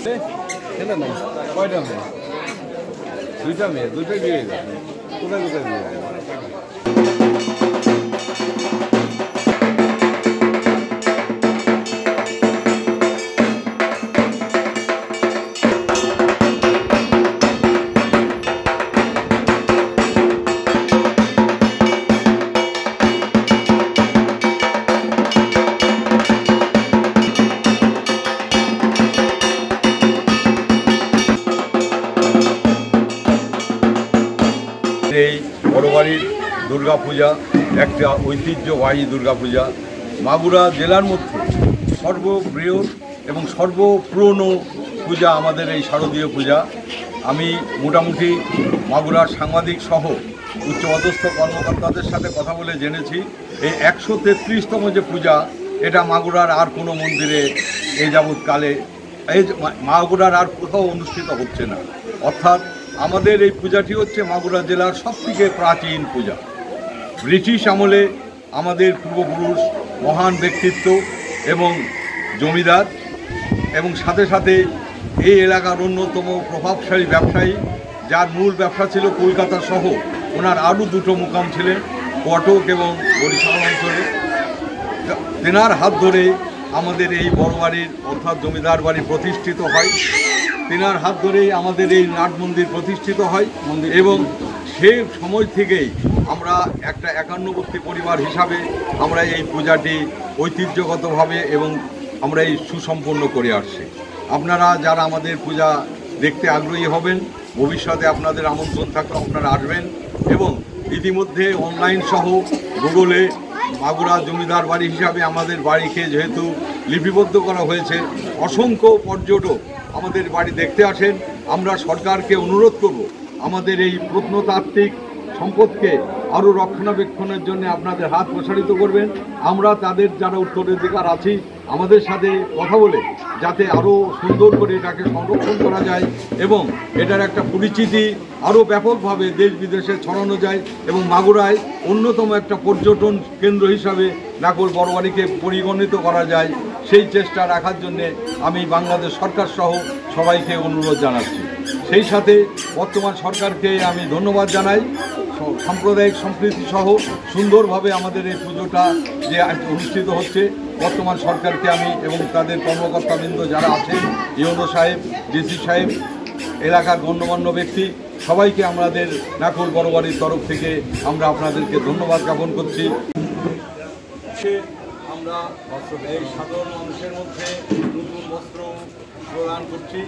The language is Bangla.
ছেলে নাই, কয়টা মেয়ে? দুইটা মেয়ে, দুইটাই বিয়ে গেছে। কোথায় কোথায় বিয়ে গেছে? এই বড়বাড়ির দুর্গাপূজা একটা ঐতিহ্যবাহী দুর্গাপূজা। মাগুরা জেলার মধ্যে সর্ববৃহৎ এবং সর্বপুরনো পূজা আমাদের এই শারদীয় পূজা। আমি মোটামুটি মাগুরার সাংবাদিক সহ উচ্চপদস্থ কর্মকর্তাদের সাথে কথা বলে জেনেছি এই 133তম যে পূজা, এটা মাগুরার আর কোনো মন্দিরে এ যাবৎকালে মাগুরার আর কোথাও অনুষ্ঠিত হচ্ছে না। অর্থাৎ আমাদের এই পূজাটি হচ্ছে মাগুরা জেলার সবথেকে প্রাচীন পূজা। ব্রিটিশ আমলে আমাদের পূর্বপুরুষ মহান ব্যক্তিত্ব এবং জমিদার এবং সাথে সাথে এই এলাকার অন্যতম প্রভাবশালী ব্যবসায়ী, যার মূল ব্যবসা ছিল কলকাতা সহ ওনার আরও দুটো মুকাম ছিলেন কটক এবং বরিশাল অঞ্চলে। তেনার হাত ধরে আমাদের এই বড়বাড়ির অর্থাৎ জমিদার বাড়ি প্রতিষ্ঠিত হয়। তেনার হাত ধরেই আমাদের এই নাট মন্দির প্রতিষ্ঠিত হয় এবং সেই সময় থেকেই আমরা একটা একান্নবর্তী পরিবার হিসাবে আমরা এই পূজাটি ঐতিহ্যগতভাবে এবং আমরা এই সুসম্পন্ন করে আসছি। আপনারা যারা আমাদের পূজা দেখতে আগ্রহী হবেন, ভবিষ্যতে আপনাদের আমন্ত্রণ থাকলে আপনারা আসবেন এবং ইতিমধ্যে অনলাইন সহ গুগলে মাগুরা জমিদার বাড়ি হিসাবে আমাদের বাড়িকে যেহেতু লিপিবদ্ধ করা হয়েছে, অসংখ্য পর্যটক আমাদের বাড়ি দেখতে আসেন। আমরা সরকারকে অনুরোধ করব আমাদের এই প্রত্নতাত্ত্বিক সম্পদকে আরও রক্ষণাবেক্ষণের জন্য আপনাদের হাত প্রসারিত করবেন। আমরা তাদের যারা উত্তরাধিকার আছি আমাদের সাথে কথা বলে যাতে আরও সুন্দর করে এটাকে সংরক্ষণ করা যায় এবং এটার একটা পরিচিতি আরও ব্যাপকভাবে দেশ বিদেশে ছড়ানো যায় এবং মাগুরায় অন্যতম একটা পর্যটন কেন্দ্র হিসাবে নাগর বড়বাড়িকে পরিগণিত করা যায়, সেই চেষ্টা রাখার জন্যে আমি বাংলাদেশ সরকার সহ সবাইকে অনুরোধ জানাচ্ছি। সেই সাথে বর্তমান সরকারকে আমি ধন্যবাদ জানাই। সাম্প্রদায়িক সম্প্রীতি সহ সুন্দরভাবে আমাদের এই পুজোটা যে অনুষ্ঠিত হচ্ছে, বর্তমান সরকারকে আমি এবং তাদের কর্মকর্তাবৃন্দ যারা আছেন, ইউনো সাহেব, ডিসি সাহেব, এলাকার গণ্যমান্য ব্যক্তি সবাইকে আমাদের নাকুল বড়বাড়ির তরফ থেকে আমরা আপনাদেরকে ধন্যবাদ জ্ঞাপন করছি। আমরা এই সাধারণ মানুষের মধ্যে নতুন বস্ত্র প্রদান করছি।